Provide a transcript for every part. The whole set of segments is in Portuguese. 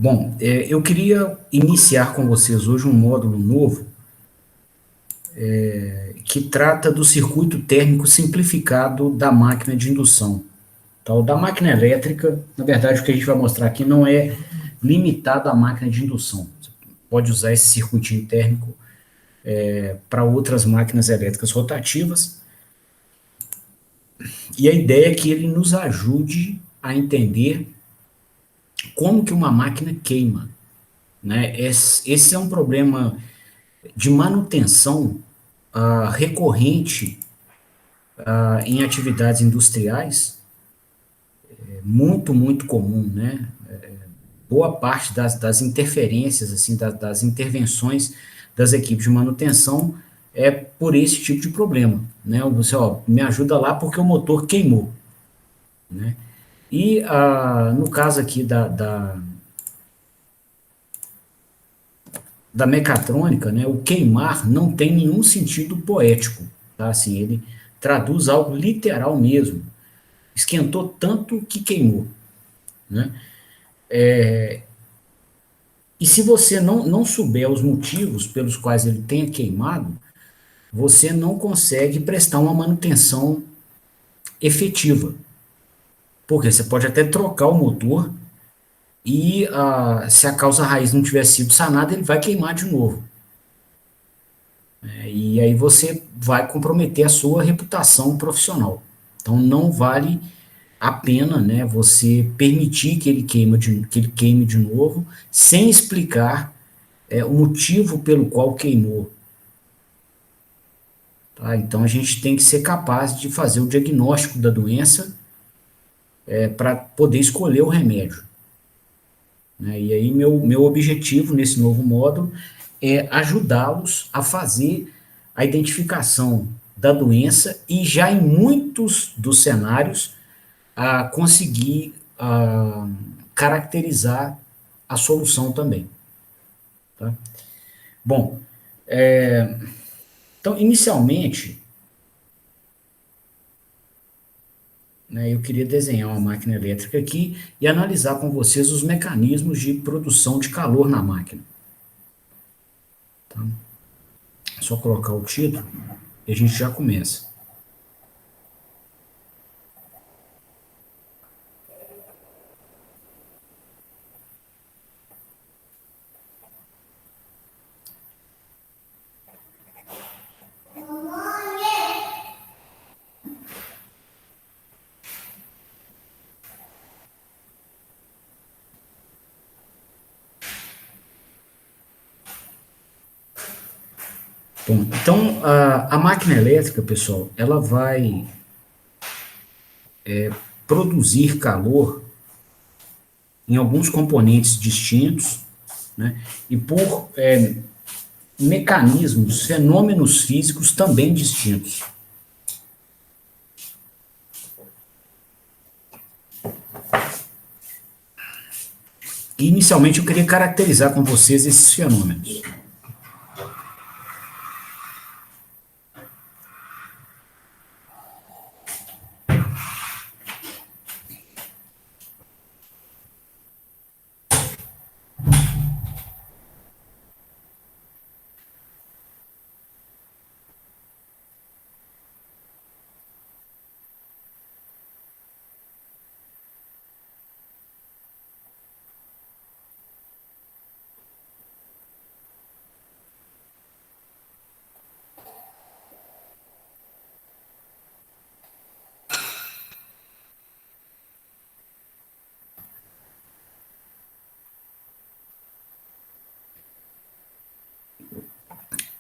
Bom, eu queria iniciar com vocês hoje um módulo novo que trata do circuito térmico simplificado da máquina de indução. Então, da máquina elétrica, na verdade, o que a gente vai mostrar aqui não é limitado à máquina de indução. Você pode usar esse circuitinho térmico para outras máquinas elétricas rotativas. E a ideia é que ele nos ajude a entender como que uma máquina queima, né? Esse é um problema de manutenção recorrente em atividades industriais, muito, muito comum, né? Boa parte das interferências, assim, das intervenções das equipes de manutenção é por esse tipo de problema, né? Você, ó, me ajuda lá porque o motor queimou, né? E no caso aqui da mecatrônica, né, o queimar não tem nenhum sentido poético, tá? Assim, ele traduz algo literal mesmo. Esquentou tanto que queimou, né? E se você não souber os motivos pelos quais ele tenha queimado, você não consegue prestar uma manutenção efetiva. Porque você pode até trocar o motor e se a causa raiz não tiver sido sanada, ele vai queimar de novo. E aí você vai comprometer a sua reputação profissional. Então não vale a pena, né, você permitir que ele queime de novo, sem explicar o motivo pelo qual queimou. Tá? Então a gente tem que ser capaz de fazer o diagnóstico da doença para poder escolher o remédio. Né? E aí meu objetivo nesse novo módulo é ajudá-los a fazer a identificação da doença e já em muitos dos cenários a conseguir caracterizar a solução também. Tá? Bom, então inicialmente, né, eu queria desenhar uma máquina elétrica aqui e analisar com vocês os mecanismos de produção de calor na máquina. Tá? É só colocar o título e a gente já começa. Bom, então a máquina elétrica, pessoal, ela vai produzir calor em alguns componentes distintos, né, e por mecanismos, fenômenos físicos também distintos. E, inicialmente, eu queria caracterizar com vocês esses fenômenos.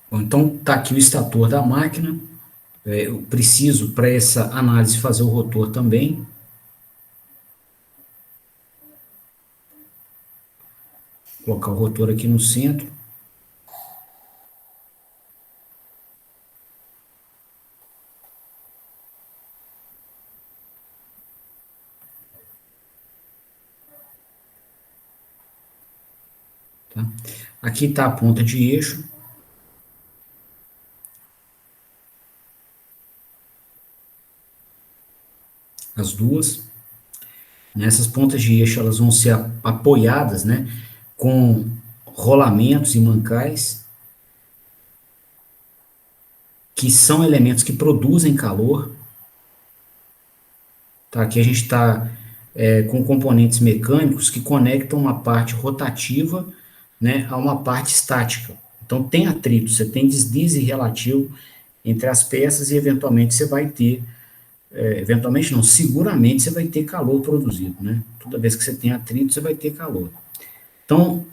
Bom, então, está aqui o estator da máquina. Eu preciso, para essa análise, fazer o rotor também. Vou colocar o rotor aqui no centro. Tá? Aqui está a ponta de eixo. As duas. Nessas pontas de eixo, elas vão ser apoiadas, né, com rolamentos e mancais, que são elementos que produzem calor. Tá? Aqui a gente está com componentes mecânicos que conectam uma parte rotativa, né, a uma parte estática. Então tem atrito, você tem deslize relativo entre as peças e eventualmente você vai ter, eventualmente não, seguramente você vai ter calor produzido, né? Toda vez que você tem atrito, você vai ter calor. Então,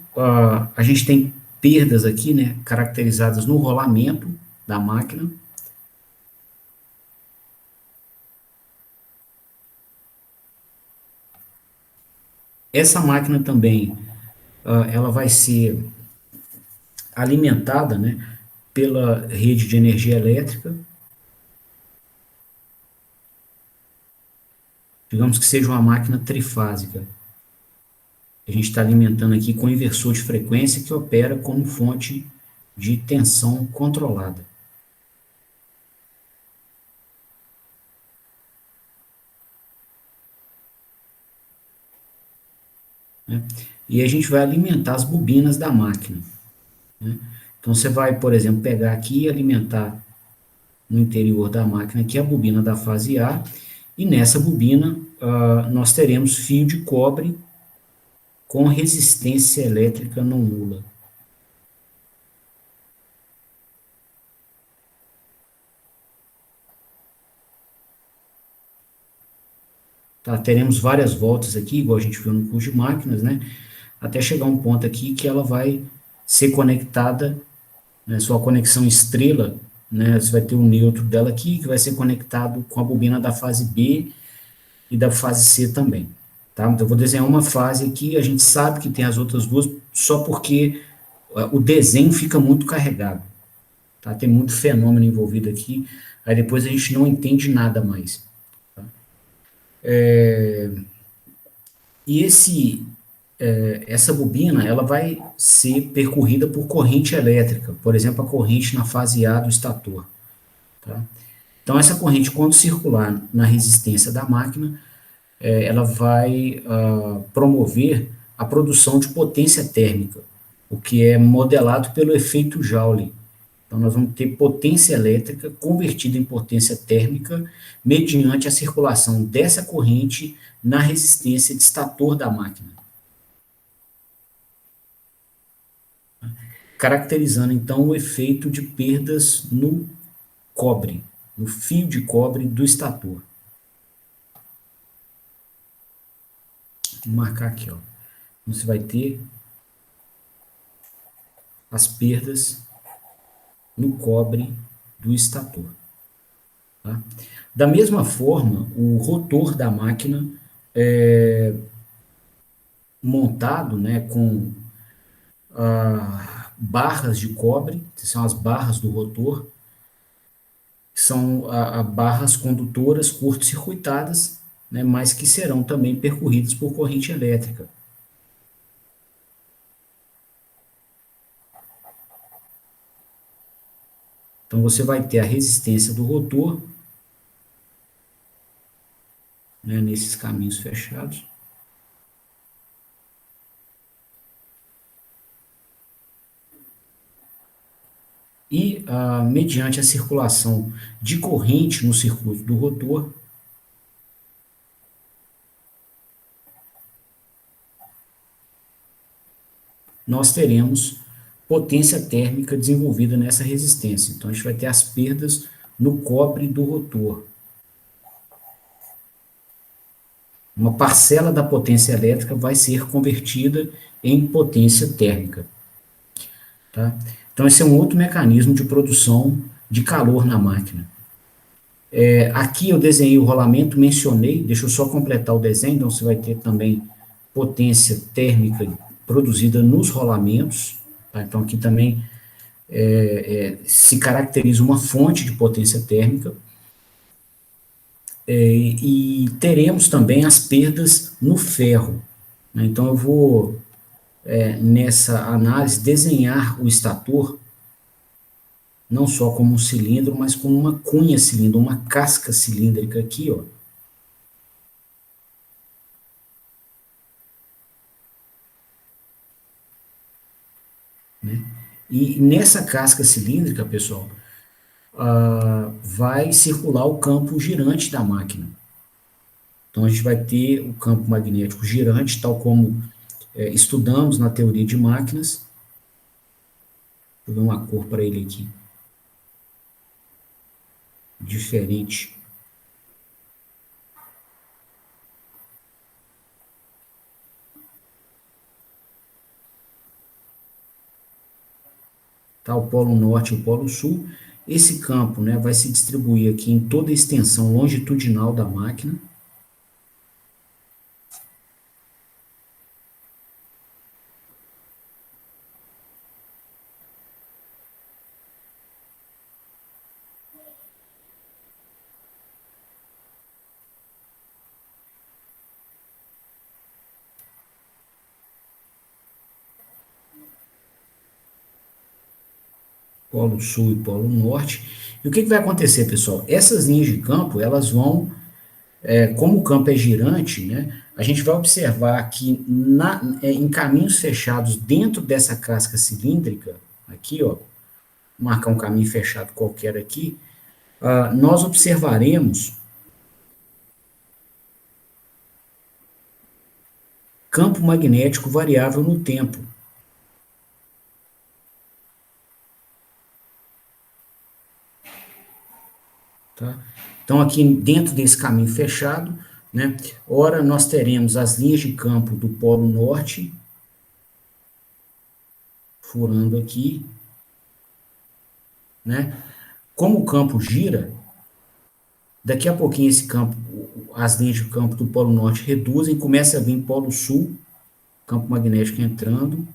a gente tem perdas aqui, né, caracterizadas no rolamento da máquina. Essa máquina também, ela vai ser alimentada, né, pela rede de energia elétrica, digamos que seja uma máquina trifásica. A gente está alimentando aqui com inversor de frequência que opera como fonte de tensão controlada. Né? E a gente vai alimentar as bobinas da máquina. Né? Então você vai, por exemplo, pegar aqui e alimentar no interior da máquina aqui a bobina da fase A, e nessa bobina nós teremos fio de cobre com resistência elétrica não nula. Tá? Teremos várias voltas aqui, igual a gente viu no curso de máquinas, né? Até chegar um ponto aqui que ela vai ser conectada, né? Sua conexão estrela, né? Você vai ter o neutro dela aqui, que vai ser conectado com a bobina da fase B e da fase C também. Tá? Então, eu vou desenhar uma fase aqui, a gente sabe que tem as outras duas, só porque o desenho fica muito carregado. Tá? Tem muito fenômeno envolvido aqui, aí depois a gente não entende nada mais. Tá? E essa bobina, ela vai ser percorrida por corrente elétrica, por exemplo, a corrente na fase A do estator. Tá? Então, essa corrente, quando circular na resistência da máquina, ela vai promover a produção de potência térmica, o que é modelado pelo efeito Joule. Então, nós vamos ter potência elétrica convertida em potência térmica mediante a circulação dessa corrente na resistência de estator da máquina, caracterizando então o efeito de perdas no cobre, no fio de cobre do estator. Vou marcar aqui, ó. Você vai ter as perdas no cobre do estator. Tá? Da mesma forma, o rotor da máquina é montado, né, com barras de cobre, que são as barras do rotor, que são barras condutoras curto-circuitadas, né, mas que serão também percorridas por corrente elétrica. Então você vai ter a resistência do rotor, né, nesses caminhos fechados. E, mediante a circulação de corrente no circuito do rotor, nós teremos potência térmica desenvolvida nessa resistência. Então, a gente vai ter as perdas no cobre do rotor. Uma parcela da potência elétrica vai ser convertida em potência térmica. Tá? Então, esse é um outro mecanismo de produção de calor na máquina. Aqui eu desenhei o rolamento, mencionei, deixa eu só completar o desenho, então você vai ter também potência térmica produzida nos rolamentos. Tá? Então, aqui também se caracteriza uma fonte de potência térmica. E teremos também as perdas no ferro. Né? Então, eu vou, nessa análise, desenhar o estator não só como um cilindro, mas como uma cunha cilíndrica, uma casca cilíndrica aqui, ó. E nessa casca cilíndrica, pessoal, vai circular o campo girante da máquina. Então, a gente vai ter o campo magnético girante, tal como estudamos na teoria de máquinas. Vou ver uma cor para ele aqui, diferente. Tá? O polo norte e o polo sul. Esse campo, né, vai se distribuir aqui em toda a extensão longitudinal da máquina. Polo sul e polo norte. E o que vai acontecer, pessoal? Essas linhas de campo, elas vão, como o campo é girante, né, a gente vai observar que em caminhos fechados dentro dessa casca cilíndrica, aqui, ó, vou marcar um caminho fechado qualquer aqui, nós observaremos campo magnético variável no tempo. Tá? Então, aqui dentro desse caminho fechado, né, ora nós teremos as linhas de campo do polo norte, furando aqui, né? Como o campo gira, daqui a pouquinho esse campo, as linhas de campo do polo norte reduzem, começa a vir polo sul, campo magnético entrando,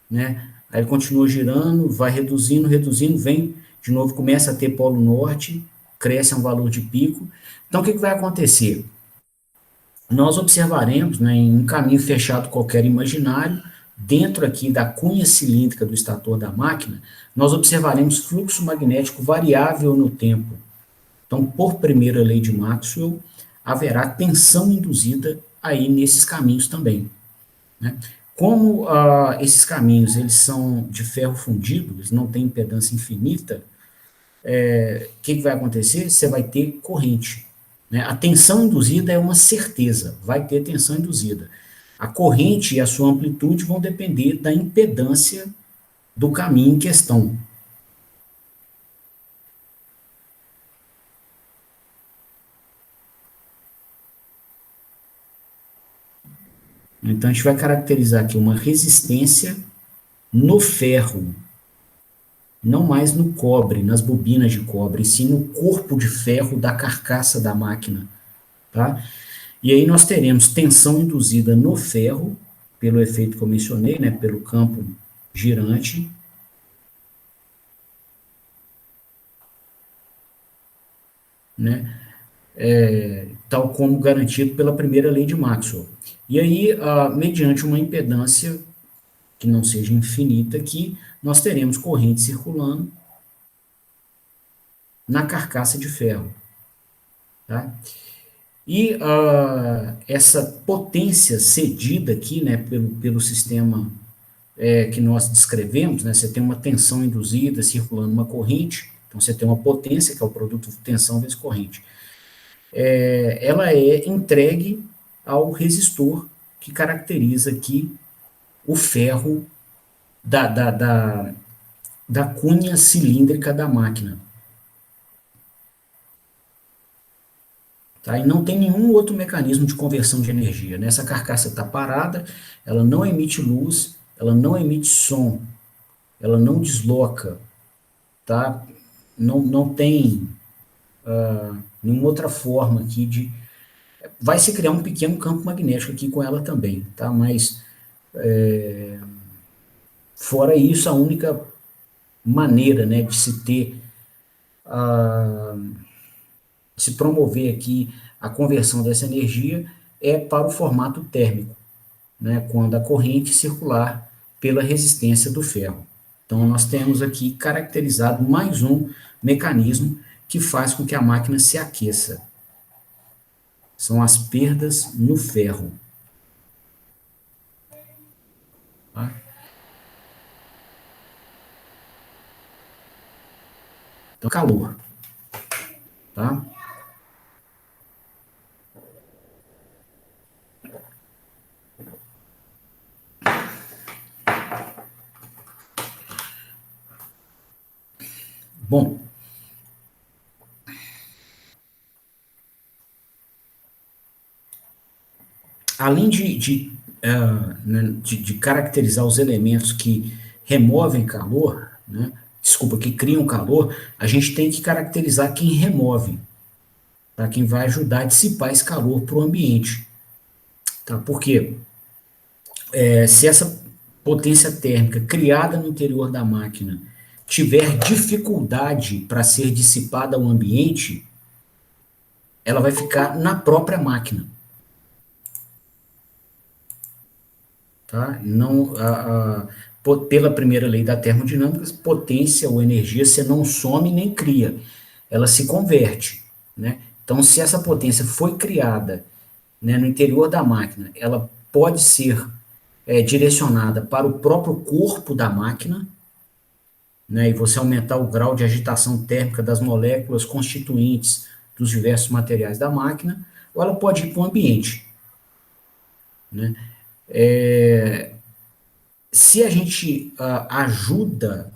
né? Aí ele continua girando, vai reduzindo, reduzindo, vem de novo, começa a ter polo norte, cresce a um valor de pico. Então, o que vai acontecer? Nós observaremos, né, em um caminho fechado qualquer imaginário, dentro aqui da cunha cilíndrica do estator da máquina, nós observaremos fluxo magnético variável no tempo. Então, por primeira lei de Maxwell, haverá tensão induzida aí nesses caminhos também, né? Como esses caminhos eles são de ferro fundido, eles não têm impedância infinita, o que vai acontecer? Você vai ter corrente, né? A tensão induzida é uma certeza, vai ter tensão induzida. A corrente e a sua amplitude vão depender da impedância do caminho em questão. Então, a gente vai caracterizar aqui uma resistência no ferro, não mais no cobre, nas bobinas de cobre, e sim no corpo de ferro da carcaça da máquina, tá? E aí nós teremos tensão induzida no ferro, pelo efeito que eu mencionei, né, pelo campo girante, né, tal como garantido pela primeira lei de Maxwell. E aí, mediante uma impedância que não seja infinita aqui, nós teremos corrente circulando na carcaça de ferro, tá? E essa potência cedida aqui, né, pelo sistema que nós descrevemos, né, você tem uma tensão induzida circulando uma corrente, então você tem uma potência, que é o produto de tensão vezes corrente. Ela é entregue ao resistor que caracteriza aqui o ferro da cunha cilíndrica da máquina. Tá? E não tem nenhum outro mecanismo de conversão de energia. Nessa carcaça está parada, ela não emite luz, ela não emite som, ela não desloca, tá? Não tem nenhuma outra forma aqui de. Vai se criar um pequeno campo magnético aqui com ela também, tá? Mas fora isso, a única maneira, né, de se ter, de se promover aqui a conversão dessa energia é para o formato térmico, né, quando a corrente circular pela resistência do ferro. Então, nós temos aqui caracterizado mais um mecanismo que faz com que a máquina se aqueça. São as perdas no ferro. Tá? Então, calor, tá? Bom, além de caracterizar os elementos que removem calor, né? Desculpa, que criam calor, a gente tem que caracterizar quem remove, tá? Quem vai ajudar a dissipar esse calor para o ambiente. Tá? Porque se essa potência térmica criada no interior da máquina tiver dificuldade para ser dissipada ao ambiente, ela vai ficar na própria máquina. Tá? Não, pela primeira lei da termodinâmica, potência ou energia você não some nem cria, ela se converte. Né? Então, se essa potência foi criada, né, no interior da máquina, ela pode ser direcionada para o próprio corpo da máquina, né, e você aumentar o grau de agitação térmica das moléculas constituintes dos diversos materiais da máquina, ou ela pode ir para o ambiente. Né? Se a gente ajuda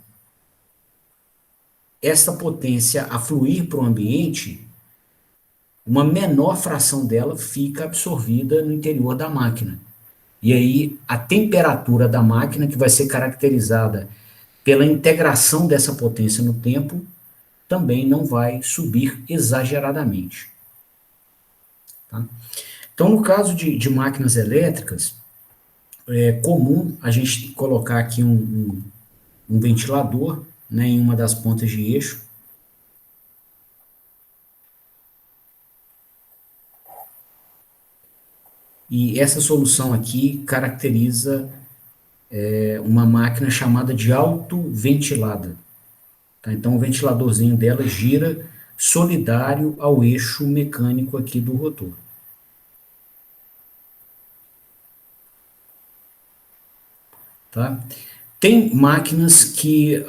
essa potência a fluir para o ambiente, uma menor fração dela fica absorvida no interior da máquina. E aí a temperatura da máquina, que vai ser caracterizada pela integração dessa potência no tempo, também não vai subir exageradamente. Tá? Então, no caso de máquinas elétricas, é comum a gente colocar aqui um ventilador, né, em uma das pontas de eixo. E essa solução aqui caracteriza uma máquina chamada de autoventilada. Tá? Então, o ventiladorzinho dela gira solidário ao eixo mecânico aqui do rotor. Tá? Tem máquinas que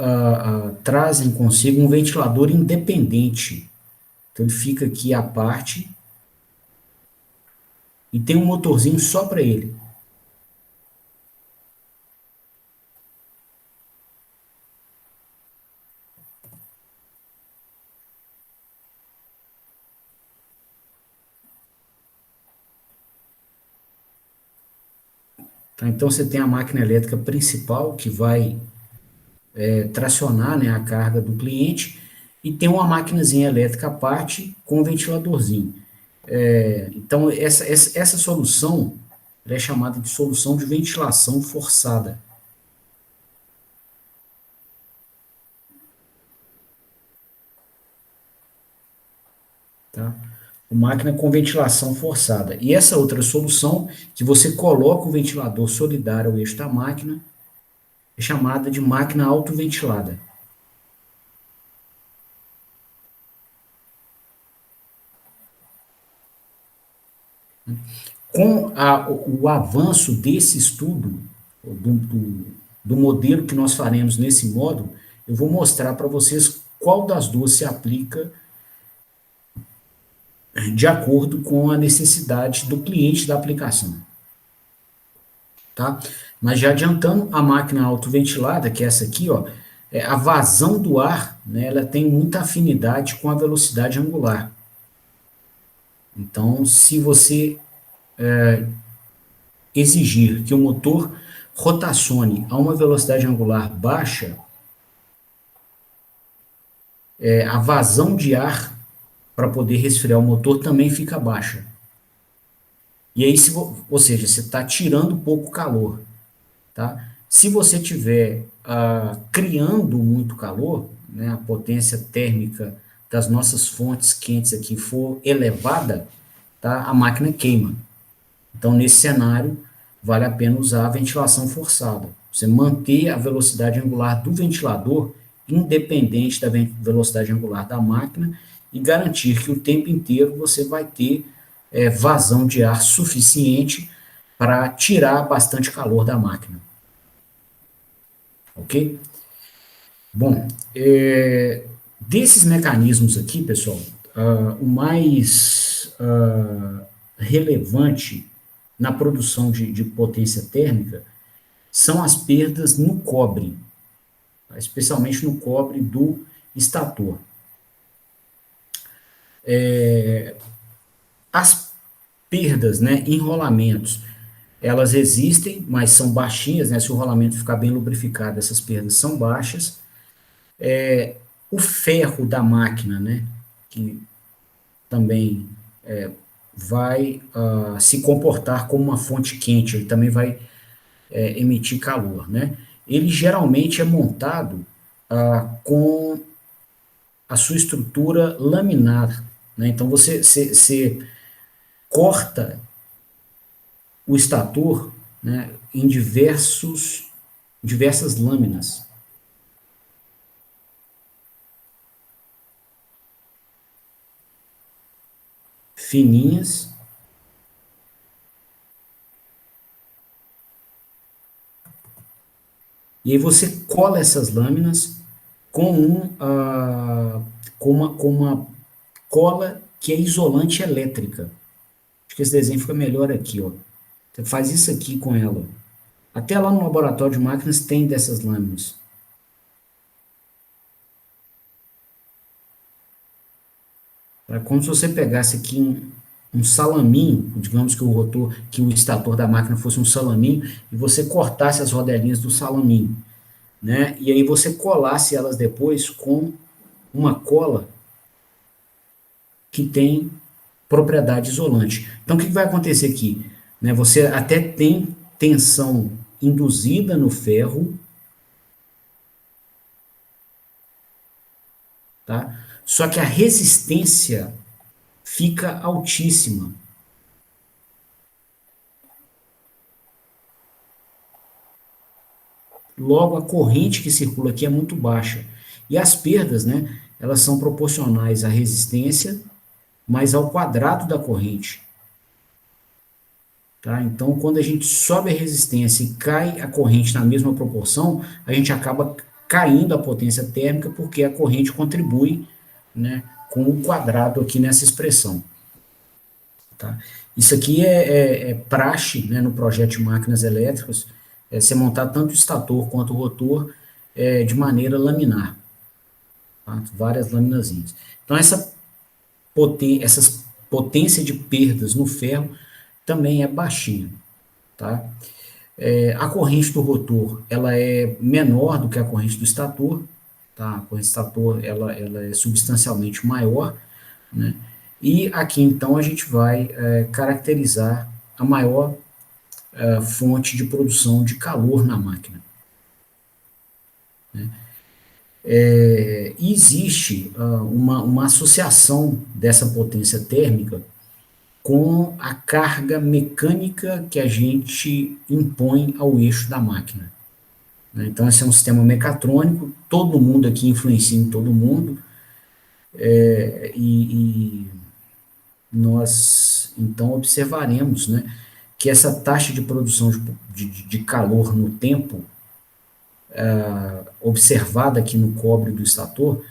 trazem consigo um ventilador independente. Então, ele fica aqui à parte e tem um motorzinho só para ele. Tá? Então, você tem a máquina elétrica principal que vai tracionar, né, a carga do cliente, e tem uma maquinazinha elétrica à parte com um ventiladorzinho. Então, essa solução é chamada de solução de ventilação forçada. Tá? Uma máquina com ventilação forçada. E essa outra solução, que você coloca o ventilador solidário ao eixo da máquina, é chamada de máquina autoventilada. Com o avanço desse estudo, do modelo que nós faremos nesse módulo, eu vou mostrar para vocês qual das duas se aplica de acordo com a necessidade do cliente da aplicação. Tá? Mas já adiantando, a máquina autoventilada, que é essa aqui, ó, a vazão do ar, né, ela tem muita afinidade com a velocidade angular. Então, se você exigir que o motor rotacione a uma velocidade angular baixa, a vazão de ar para poder resfriar o motor também fica baixa. E aí, ou seja, você está tirando pouco calor. Tá? Se você estiver criando muito calor, né, a potência térmica das nossas fontes quentes aqui for elevada, tá, a máquina queima. Então, nesse cenário, vale a pena usar a ventilação forçada. Você manter a velocidade angular do ventilador independente da velocidade angular da máquina e garantir que o tempo inteiro você vai ter vazão de ar suficiente para tirar bastante calor da máquina. Ok? Bom, Desses mecanismos aqui, pessoal, o mais relevante na produção de potência térmica são as perdas no cobre, tá? Especialmente no cobre do estator. As perdas, né, em rolamentos, elas existem, mas são baixinhas, né? Se o rolamento ficar bem lubrificado, essas perdas são baixas. O ferro da máquina, né, que também vai se comportar como uma fonte quente, ele também vai emitir calor, né? Ele geralmente é montado com a sua estrutura laminar, né? Então você corta o estator, né, em diversas lâminas fininhas, e aí você cola essas lâminas com, com uma cola que é isolante elétrica. Acho que esse desenho fica melhor aqui, ó. Você faz isso aqui com ela. Até lá no laboratório de máquinas tem dessas lâminas. É como se você pegasse aqui um salaminho, digamos que o rotor, que o estator da máquina fosse um salaminho, e você cortasse as rodelinhas do salaminho, né? E aí você colasse elas depois com uma cola que tem propriedade isolante. Então, o que vai acontecer aqui? Né, você até tem tensão induzida no ferro, tá? Só que a resistência fica altíssima. Logo, a corrente que circula aqui é muito baixa. E as perdas, né, elas são proporcionais à resistência, mais ao quadrado da corrente. Tá? Então, quando a gente sobe a resistência e cai a corrente na mesma proporção, a gente acaba caindo a potência térmica porque a corrente contribui, né, com o quadrado aqui nessa expressão. Tá? Isso aqui é praxe, né, no projeto de máquinas elétricas, você montar tanto o estator quanto o rotor de maneira laminar, tá? Várias laminazinhas. Então, essas potência de perdas no ferro também é baixinha. Tá? A corrente do rotor ela é menor do que a corrente do estator, tá? A corrente do estator ela é substancialmente maior, né? E aqui então a gente vai caracterizar a maior fonte de produção de calor na máquina. E existe uma associação dessa potência térmica com a carga mecânica que a gente impõe ao eixo da máquina, né? Então, esse é um sistema mecatrônico, todo mundo aqui influencia em todo mundo, e nós, então, observaremos, né, que essa taxa de produção de calor no tempo, observada aqui no cobre do estator,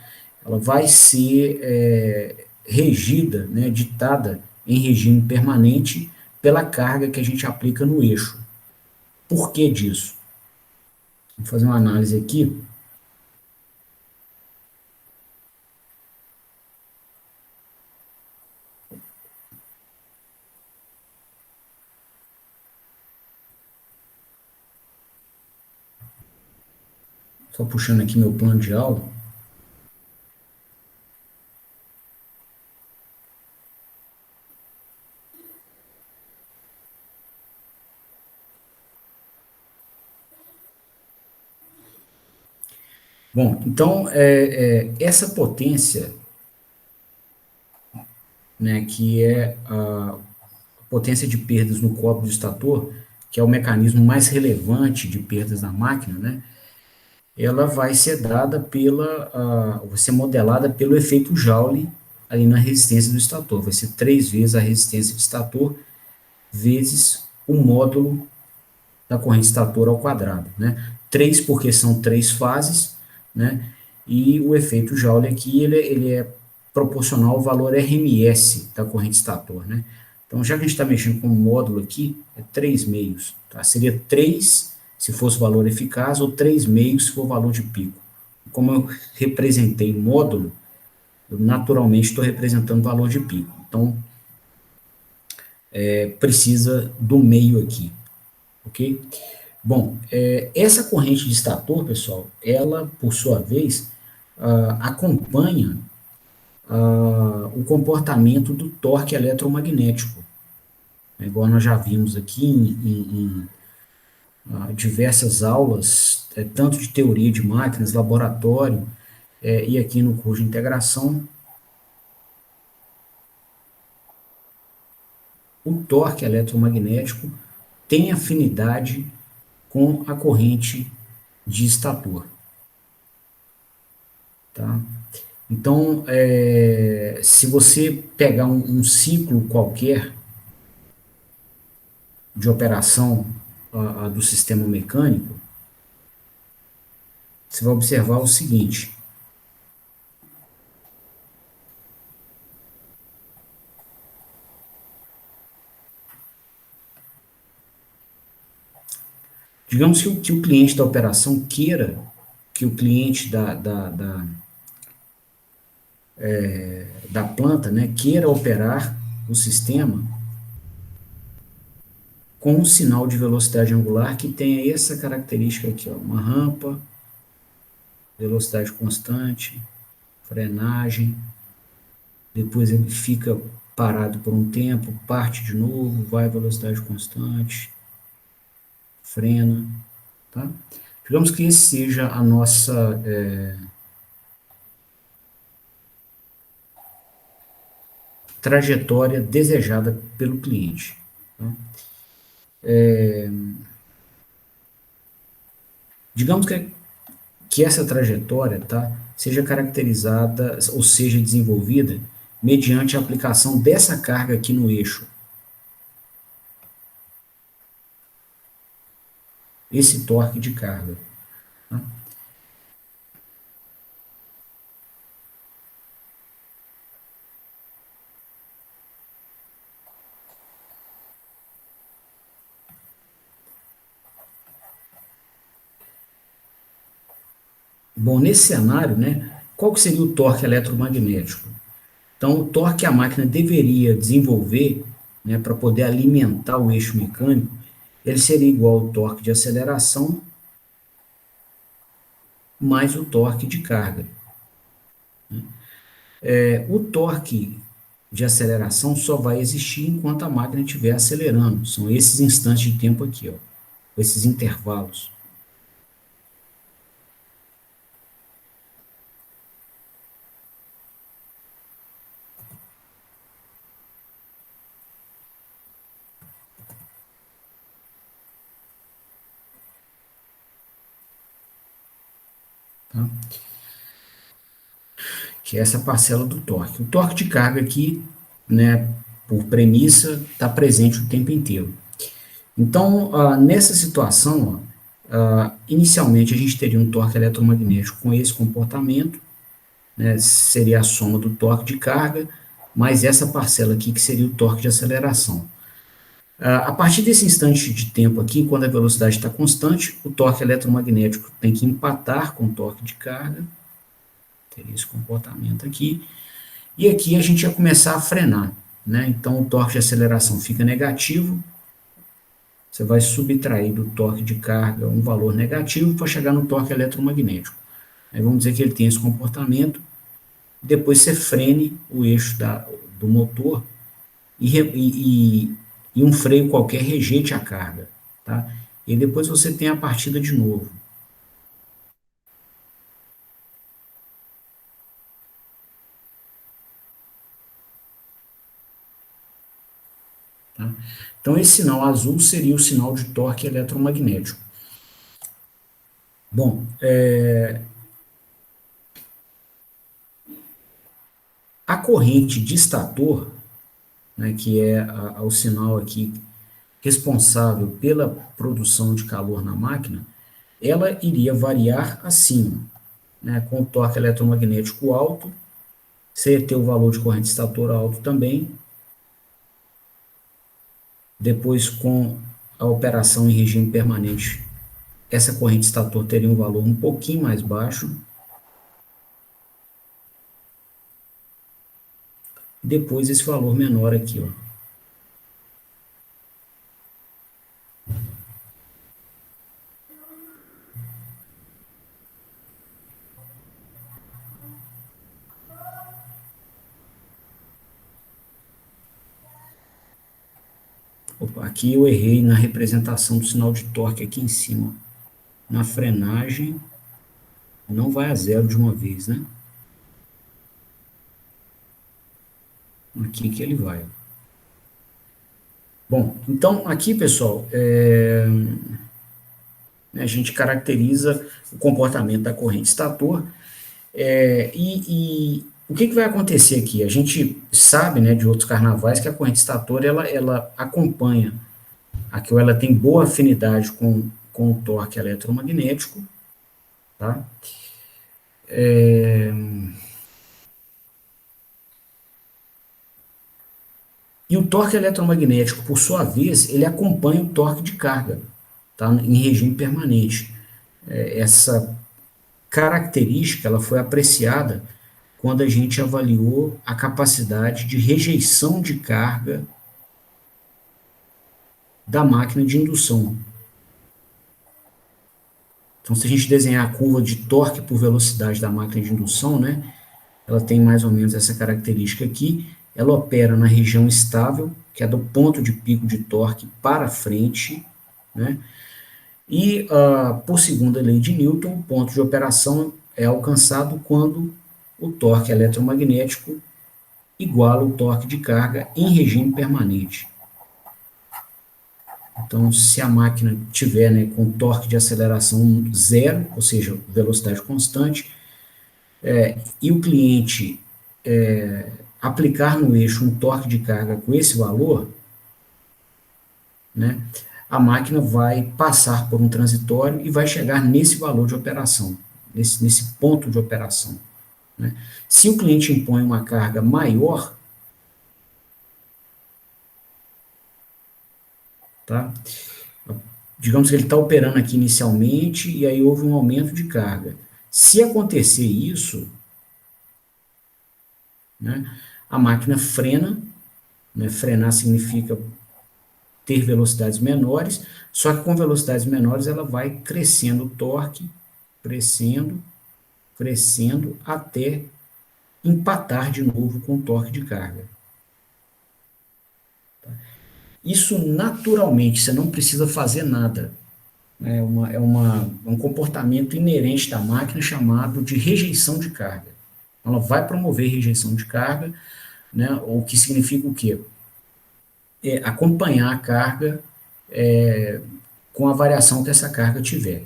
ela vai ser regida, né, ditada em regime permanente pela carga que a gente aplica no eixo. Por que disso? Vou fazer uma análise aqui. Só puxando aqui meu plano de aula. Bom, então, essa potência, né, que é a potência de perdas no cobre do estator, que é o mecanismo mais relevante de perdas na máquina, né, ela vai ser dada vai ser modelada pelo efeito Joule ali na resistência do estator. Vai ser 3 vezes a resistência de estator vezes o módulo da corrente estator ao quadrado, né? 3 porque são 3 fases, né? e o efeito Joule aqui, ele é proporcional ao valor RMS da corrente estator, né? Então, já que a gente está mexendo com um módulo aqui, é 3 meios, tá? Seria 3 se fosse o valor eficaz, ou 3 meios se for o valor de pico. Como eu representei módulo, eu naturalmente estou representando o valor de pico. Então, precisa do meio aqui, ok? Bom, essa corrente de estator, pessoal, ela, por sua vez, acompanha o comportamento do torque eletromagnético, né? Igual nós já vimos aqui em diversas aulas, tanto de teoria de máquinas, laboratório, e aqui no curso de integração, o torque eletromagnético tem afinidade com a corrente de estator, tá? Então, se você pegar um ciclo qualquer de operação do sistema mecânico, você vai observar o seguinte: digamos que o cliente da operação queira que o cliente da planta, né, queira operar o sistema com um sinal de velocidade angular que tenha essa característica aqui, ó, uma rampa, velocidade constante, frenagem, depois ele fica parado por um tempo, parte de novo, vai a velocidade constante, frena, tá? Digamos que esse seja a nossa trajetória desejada pelo cliente, tá? Digamos que essa trajetória, tá, seja caracterizada ou seja desenvolvida mediante a aplicação dessa carga aqui no eixo, esse torque de carga, tá? Bom, nesse cenário, né, qual que seria o torque eletromagnético? Então, o torque que a máquina deveria desenvolver, né, para poder alimentar o eixo mecânico, ele seria igual ao torque de aceleração mais o torque de carga. O torque de aceleração só vai existir enquanto a máquina estiver acelerando. São esses instantes de tempo aqui, ó, esses intervalos. Tá? Que é essa parcela do torque. O torque de carga aqui, né, por premissa, está presente o tempo inteiro. Então, nessa situação, inicialmente a gente teria um torque eletromagnético com esse comportamento, né, seria a soma do torque de carga, mais essa parcela aqui que seria o torque de aceleração. A partir desse instante de tempo aqui, quando a velocidade está constante, o torque eletromagnético tem que empatar com o torque de carga, teria esse comportamento aqui, e aqui a gente ia começar a frenar, né? Então o torque de aceleração fica negativo, você vai subtrair do torque de carga um valor negativo para chegar no torque eletromagnético. Aí vamos dizer que ele tem esse comportamento, depois você frene o eixo do motor e um freio qualquer rejeite a carga, tá? E depois você tem a partida de novo. Tá? Então esse sinal azul seria o sinal de torque eletromagnético. Bom, a corrente de estator, né, que é o sinal aqui responsável pela produção de calor na máquina, ela iria variar assim, né, com o torque eletromagnético alto, você ia ter o valor de corrente estator alto também. Depois, com a operação em regime permanente, essa corrente estator teria um valor um pouquinho mais baixo. Depois, esse valor menor aqui, ó. Opa, aqui eu errei na representação do sinal de torque aqui em cima. Na frenagem, não vai a zero de uma vez, né? Aqui que ele vai. Bom, então aqui, pessoal, a gente caracteriza o comportamento da corrente estator. E o que vai acontecer aqui? A gente sabe, né, de outros carnavais que a corrente estator ela acompanha, aqui ela tem boa afinidade com o torque eletromagnético, tá? E o torque eletromagnético, por sua vez, ele acompanha o torque de carga, tá? Em regime permanente. Essa característica ela foi apreciada quando a gente avaliou a capacidade de rejeição de carga da máquina de indução. Então, se a gente desenhar a curva de torque por velocidade da máquina de indução, né, ela tem mais ou menos essa característica aqui. Ela opera na região estável, que é do ponto de pico de torque para frente, né? E, por segunda lei de Newton, o ponto de operação é alcançado quando o torque eletromagnético iguala o torque de carga em regime permanente. Então, se a máquina tiver, né, com torque de aceleração zero, ou seja, velocidade constante, e o cliente aplicar no eixo um torque de carga com esse valor, né, a máquina vai passar por um transitório e vai chegar nesse valor de operação, nesse ponto de operação. Né? Se o cliente impõe uma carga maior, tá? Digamos que ele está operando aqui inicialmente e aí houve um aumento de carga. Se acontecer isso, né, a máquina frena, né, frenar significa ter velocidades menores, só que com velocidades menores ela vai crescendo o torque, crescendo, crescendo, até empatar de novo com o torque de carga. Isso naturalmente, você não precisa fazer nada. É um comportamento inerente da máquina chamado de rejeição de carga. Ela vai promover rejeição de carga, né, o que significa o quê? Acompanhar a carga com a variação que essa carga tiver.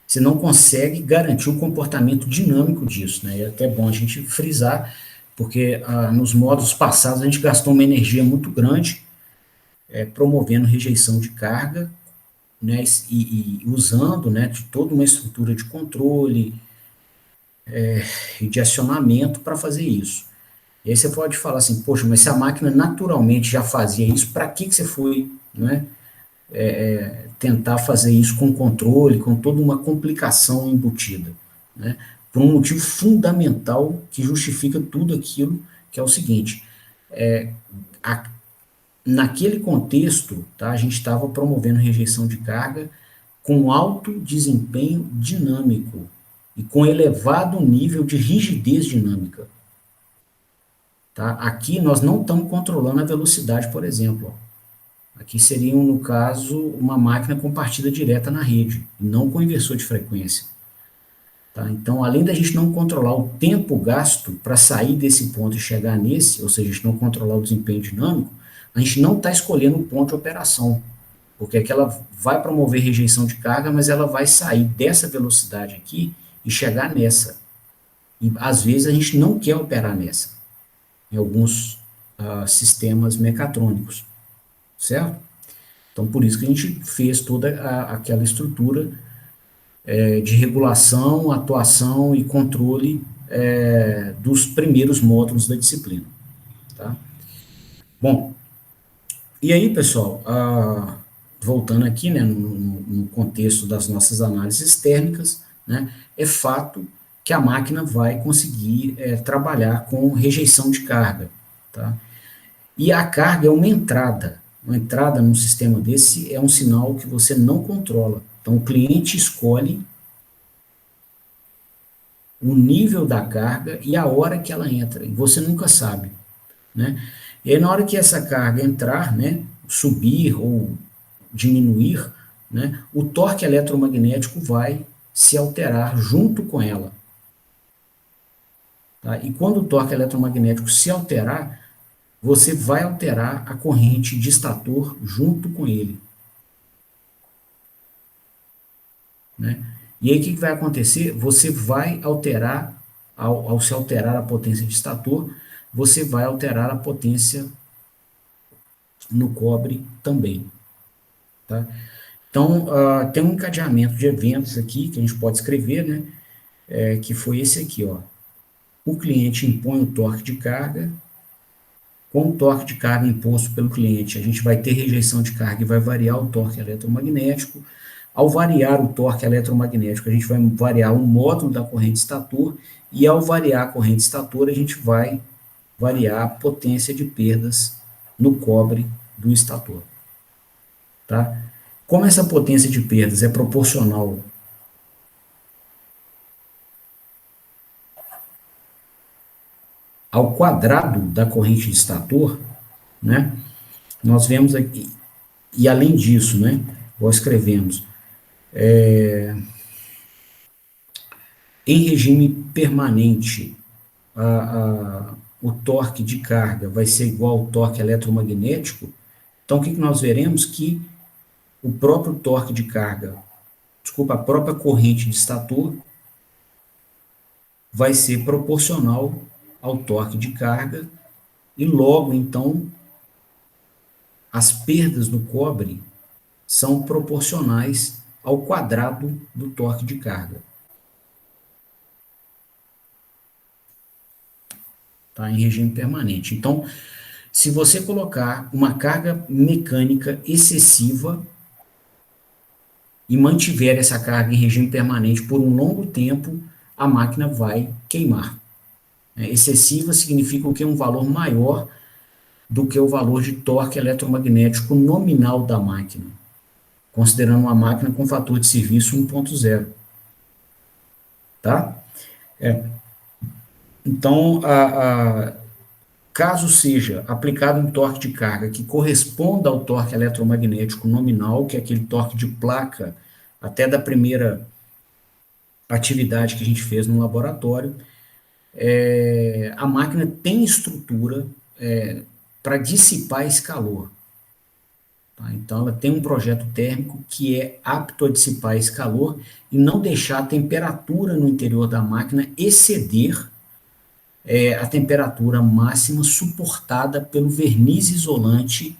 Você não consegue garantir o comportamento dinâmico disso, né? É até bom a gente frisar, porque nos modos passados a gente gastou uma energia muito grande promovendo rejeição de carga, né? E usando, né, de toda uma estrutura de controle e de acionamento para fazer isso. E aí você pode falar assim, poxa, mas se a máquina naturalmente já fazia isso, para que você foi, né, tentar fazer isso com controle, com toda uma complicação embutida, né? Por um motivo fundamental que justifica tudo aquilo, que é o seguinte, a, naquele contexto, tá, a gente estava promovendo rejeição de carga com alto desempenho dinâmico e com elevado nível de rigidez dinâmica. Tá? Aqui nós não estamos controlando a velocidade, por exemplo. Ó. Aqui seria, no caso, uma máquina com partida direta na rede, não com inversor de frequência. Tá? Então, além da gente não controlar o tempo gasto para sair desse ponto e chegar nesse, ou seja, a gente não controlar o desempenho dinâmico, a gente não está escolhendo o ponto de operação, porque aqui ela vai promover rejeição de carga, mas ela vai sair dessa velocidade aqui e chegar nessa. E às vezes a gente não quer operar nessa, em alguns sistemas mecatrônicos, certo? Então, por isso que a gente fez toda aquela estrutura de regulação, atuação e controle dos primeiros módulos da disciplina. Tá? Bom, e aí, pessoal, voltando aqui, né, no contexto das nossas análises térmicas, né, é fato que a máquina vai conseguir trabalhar com rejeição de carga. Tá? E a carga é uma entrada. Uma entrada num sistema desse é um sinal que você não controla. Então, o cliente escolhe o nível da carga e a hora que ela entra, e você nunca sabe, né? E aí, na hora que essa carga entrar, né, subir ou diminuir, né, o torque eletromagnético vai se alterar junto com ela. Tá? E quando o torque eletromagnético se alterar, você vai alterar a corrente de estator junto com ele. Né? E aí o que vai acontecer? Você vai alterar, ao se alterar a potência de estator, você vai alterar a potência no cobre também. Tá? Então, tem um encadeamento de eventos aqui que a gente pode escrever, né? Que foi esse aqui, ó. O cliente impõe o torque de carga. Com o torque de carga imposto pelo cliente, a gente vai ter rejeição de carga e vai variar o torque eletromagnético. Ao variar o torque eletromagnético, a gente vai variar o módulo da corrente estator, e ao variar a corrente estator, a gente vai variar a potência de perdas no cobre do estator. Tá? Como essa potência de perdas é proporcional ao quadrado da corrente de estator, né, nós vemos aqui, e além disso, né, nós escrevemos, em regime permanente, o torque de carga vai ser igual ao torque eletromagnético. Então, o que nós veremos? Que o próprio torque de carga, desculpa, a própria corrente de estator vai ser proporcional ao torque de carga, e logo, então, as perdas no cobre são proporcionais ao quadrado do torque de carga. Tá? Em regime permanente. Então, se você colocar uma carga mecânica excessiva e mantiver essa carga em regime permanente por um longo tempo, a máquina vai queimar. Excessiva significa que é um valor maior do que o valor de torque eletromagnético nominal da máquina, considerando uma máquina com fator de serviço 1.0. Tá? Então, caso seja aplicado um torque de carga que corresponda ao torque eletromagnético nominal, que é aquele torque de placa até da primeira atividade que a gente fez no laboratório, a máquina tem estrutura para dissipar esse calor. Tá? Então, ela tem um projeto térmico que é apto a dissipar esse calor e não deixar a temperatura no interior da máquina exceder a temperatura máxima suportada pelo verniz isolante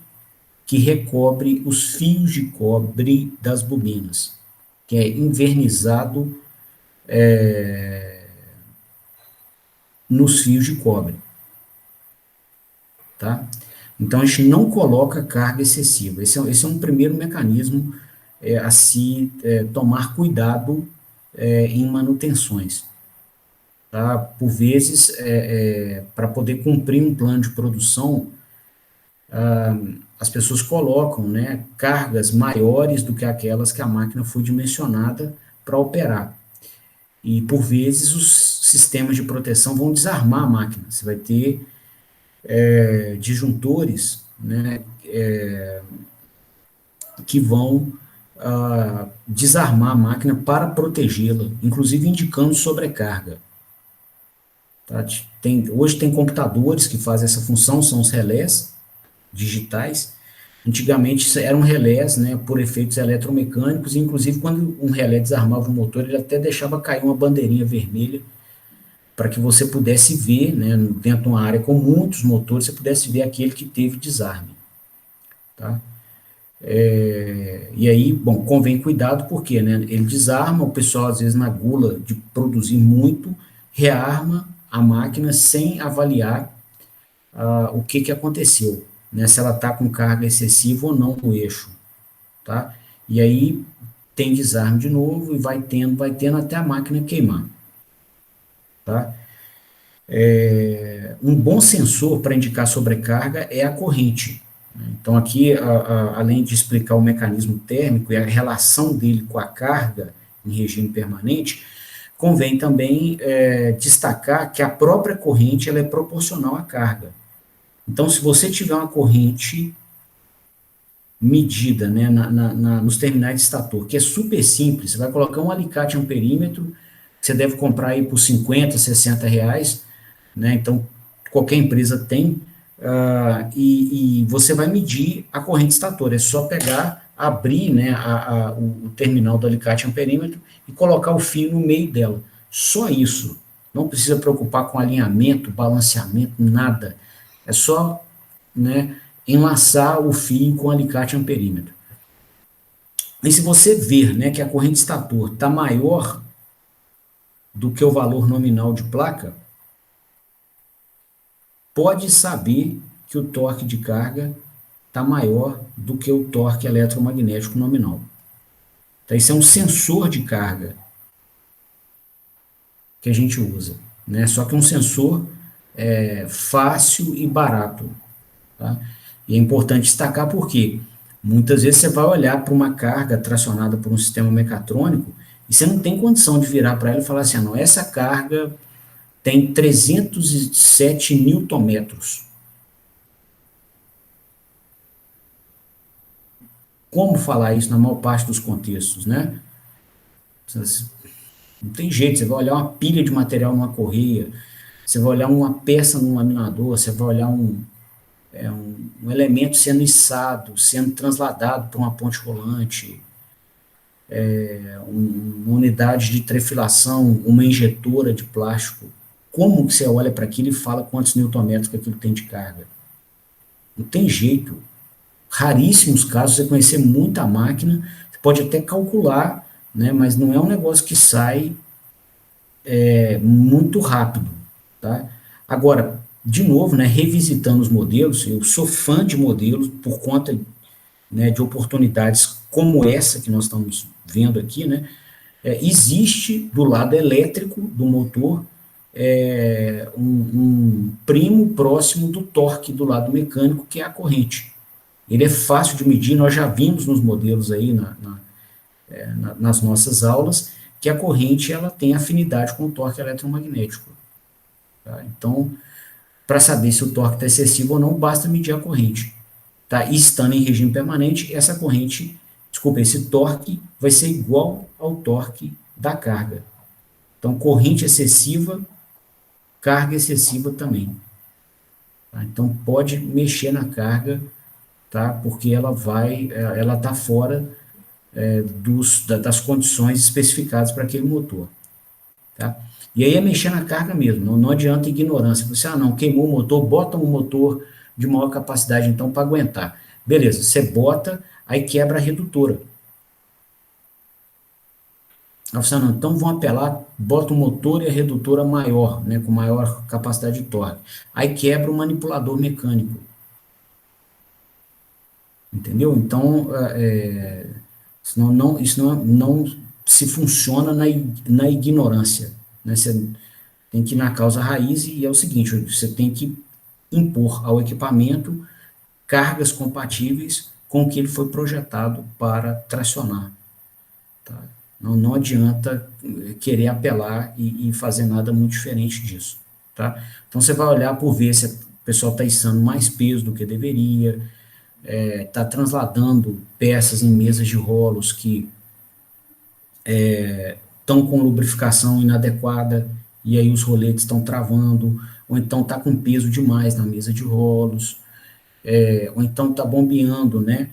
que recobre os fios de cobre das bobinas, que é invernizado nos fios de cobre. Tá? Então, a gente não coloca carga excessiva. Esse é um primeiro mecanismo a se tomar cuidado em manutenções. Tá? Por vezes, para poder cumprir um plano de produção, as pessoas colocam, né, cargas maiores do que aquelas que a máquina foi dimensionada para operar. E, por vezes, os sistemas de proteção vão desarmar a máquina. Você vai ter disjuntores, né, que vão desarmar a máquina para protegê-la, inclusive indicando sobrecarga. Tá? Hoje tem computadores que fazem essa função, são os relés digitais. Antigamente eram relés, né, por efeitos eletromecânicos, e inclusive quando um relé desarmava o motor, ele até deixava cair uma bandeirinha vermelha para que você pudesse ver, né, dentro de uma área com muitos motores, você pudesse ver aquele que teve desarme. Tá? E aí, bom, convém cuidado porque, né, ele desarma, o pessoal às vezes na gula de produzir muito, rearma a máquina sem avaliar o que que aconteceu, né, se ela está com carga excessiva ou não no eixo, tá? E aí tem desarme de novo e vai tendo até a máquina queimar, tá? Um bom sensor para indicar sobrecarga é a corrente. Então, aqui, além de explicar o mecanismo térmico e a relação dele com a carga em regime permanente, convém também destacar que a própria corrente ela é proporcional à carga. Então, se você tiver uma corrente medida, né, nos terminais de estator, que é super simples, você vai colocar um alicate amperímetro, que você deve comprar aí por 50, 60 reais, né, então qualquer empresa tem, e você vai medir a corrente estator, é só pegar, abrir, né, o terminal do alicate amperímetro e colocar o fio no meio dela, só isso, não precisa preocupar com alinhamento, balanceamento, nada, é só, né, enlaçar o fio com o alicate amperímetro. E se você ver, né, que a corrente estator está maior do que o valor nominal de placa, pode saber que o torque de carga está maior do que o torque eletromagnético nominal. Então, isso é um sensor de carga que a gente usa, né? Só que é um sensor fácil e barato, tá? E é importante destacar porque muitas vezes você vai olhar para uma carga tracionada por um sistema mecatrônico e você não tem condição de virar para ela e falar assim, não, essa carga tem 307 newton-metros. Como falar isso na maior parte dos contextos, né? Não tem jeito, você vai olhar uma pilha de material numa correia, você vai olhar uma peça num laminador, você vai olhar um elemento sendo içado, sendo transladado por uma ponte rolante, uma unidade de trefilação, uma injetora de plástico. Como que você olha para aquilo e fala quantos newton-metros que aquilo tem de carga? Não tem jeito. Raríssimos casos, você conhecer muita máquina, você pode até calcular, né, mas não é um negócio que sai muito rápido, tá? Agora, de novo, né, revisitando os modelos, eu sou fã de modelos por conta, né, de oportunidades como essa que nós estamos vendo aqui, né? Existe do lado elétrico do motor um primo próximo do torque do lado mecânico, que é a corrente. Ele é fácil de medir, nós já vimos nos modelos aí nas nossas aulas, que a corrente ela tem afinidade com o torque eletromagnético. Tá? Então, para saber se o torque está excessivo ou não, basta medir a corrente. Tá? E estando em regime permanente, essa corrente, desculpa, esse torque vai ser igual ao torque da carga. Então, corrente excessiva, carga excessiva também. Tá? Então, pode mexer na carga, tá? Porque ela está fora das condições especificadas para aquele motor. Tá? E aí é mexer na carga mesmo, não adianta ignorância. Você, não, queimou o motor, bota um motor de maior capacidade então para aguentar. Beleza, você bota, aí quebra a redutora. Aí você, não, então vão apelar, bota o motor e a redutora maior, né, com maior capacidade de torque. Aí quebra o manipulador mecânico. Entendeu? Então, isso não se funciona na ignorância. Né? Você tem que ir na causa raiz e é o seguinte, você tem que impor ao equipamento cargas compatíveis com o que ele foi projetado para tracionar. Tá? Não adianta querer apelar e fazer nada muito diferente disso. Tá? Então você vai olhar por ver se o pessoal está içando mais peso do que deveria, está transladando peças em mesas de rolos que estão com lubrificação inadequada e aí os roletes estão travando, ou então está com peso demais na mesa de rolos, ou então está bombeando, né,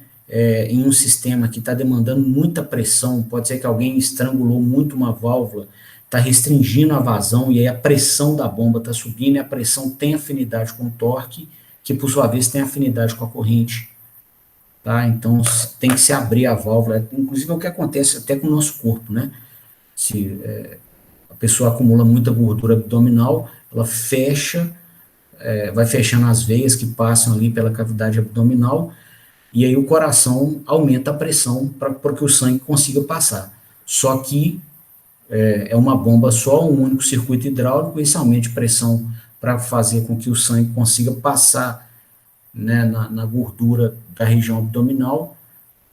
em um sistema que está demandando muita pressão, pode ser que alguém estrangulou muito uma válvula, está restringindo a vazão e aí a pressão da bomba está subindo e a pressão tem afinidade com o torque, que por sua vez tem afinidade com a corrente. tá? Então, tem que se abrir a válvula, inclusive é o que acontece até com o nosso corpo, né? Se a pessoa acumula muita gordura abdominal, ela fecha, vai fechando as veias que passam ali pela cavidade abdominal, e aí o coração aumenta a pressão para que o sangue consiga passar. Só que é uma bomba só, um único circuito hidráulico, esse aumento de pressão para fazer com que o sangue consiga passar, né, na gordura da região abdominal,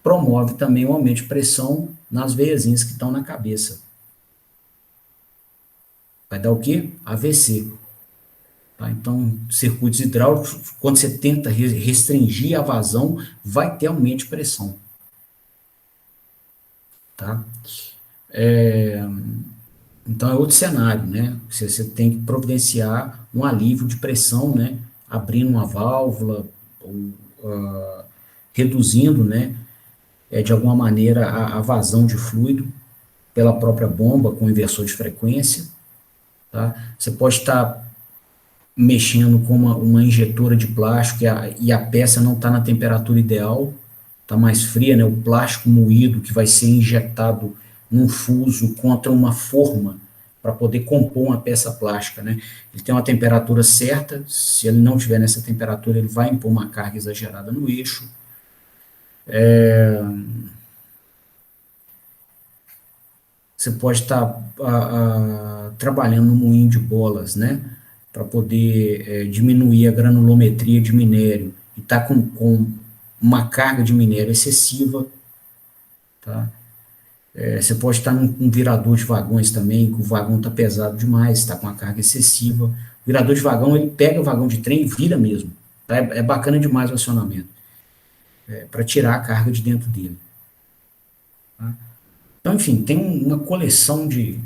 promove também um aumento de pressão nas veiazinhas que estão na cabeça. Vai dar o quê? AVC. Tá? Então, circuitos hidráulicos, quando você tenta restringir a vazão, vai ter aumento de pressão. Tá? Então, é outro cenário, né? Você tem que providenciar um alívio de pressão, né? Abrindo uma válvula, ou, reduzindo, né? De alguma maneira, a vazão de fluido pela própria bomba com inversor de frequência. Tá? Você pode estar mexendo com uma injetora de plástico e a peça não está na temperatura ideal, está mais fria, né? O plástico moído que vai ser injetado num fuso contra uma forma para poder compor uma peça plástica, né? Ele tem uma temperatura certa, se ele não tiver nessa temperatura, ele vai impor uma carga exagerada no eixo. Você pode estar trabalhando no moinho de bolas, né? Para poder diminuir a granulometria de minério e tá com uma carga de minério excessiva, tá? Você pode estar num virador de vagões também, que o vagão está pesado demais, está com uma carga excessiva. O virador de vagão, ele pega o vagão de trem e vira mesmo. Tá? É bacana demais o acionamento, para tirar a carga de dentro dele. Tá? Então, enfim, tem uma coleção de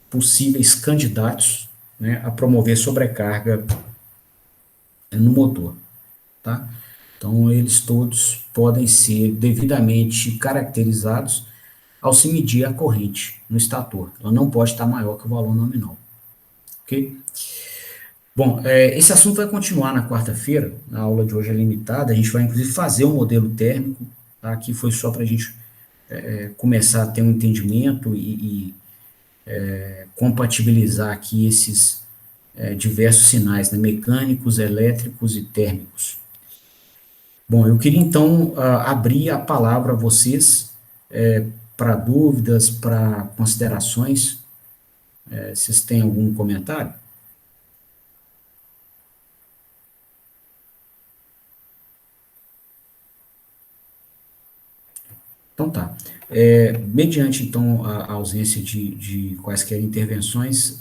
possíveis candidatos, né, a promover sobrecarga no motor. Tá? Então, eles todos podem ser devidamente caracterizados ao se medir a corrente no estator. Ela não pode estar maior que o valor nominal. Ok? Bom, esse assunto vai continuar na quarta-feira. A aula de hoje é limitada. A gente vai, inclusive, fazer um modelo térmico. Tá? Aqui foi só para a gente começar a ter um entendimento e compatibilizar aqui esses diversos sinais, né? Mecânicos, elétricos e térmicos. Bom, eu queria então abrir a palavra a vocês para dúvidas, para considerações. Vocês têm algum comentário? Então tá. Mediante então a ausência de quaisquer intervenções,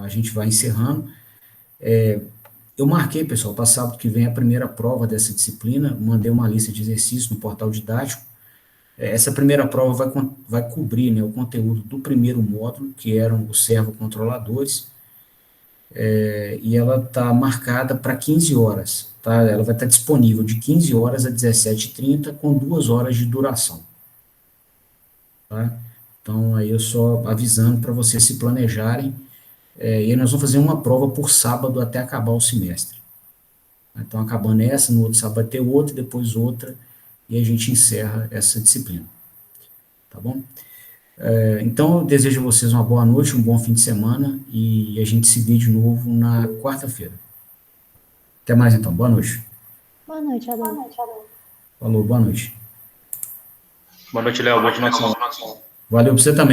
a gente vai encerrando. Eu marquei, pessoal, para sábado que vem a primeira prova dessa disciplina, mandei uma lista de exercícios no portal didático. Essa primeira prova vai cobrir, né, o conteúdo do primeiro módulo, que eram os servocontroladores, e ela está marcada para 15 horas, tá? Ela vai estar disponível de 15 horas a 17h30, com 2 horas de duração, tá? Então, aí eu só avisando para vocês se planejarem, e aí nós vamos fazer uma prova por sábado até acabar o semestre. Então, acabando essa, no outro sábado vai ter outra, depois outra, e a gente encerra essa disciplina, tá bom? Então, eu desejo a vocês uma boa noite, um bom fim de semana, e a gente se vê de novo na quarta-feira. Até mais então, boa noite. Boa noite, Adolfo. Falou, boa noite. Boa noite, Léo. Boa continuação. Valeu para você também.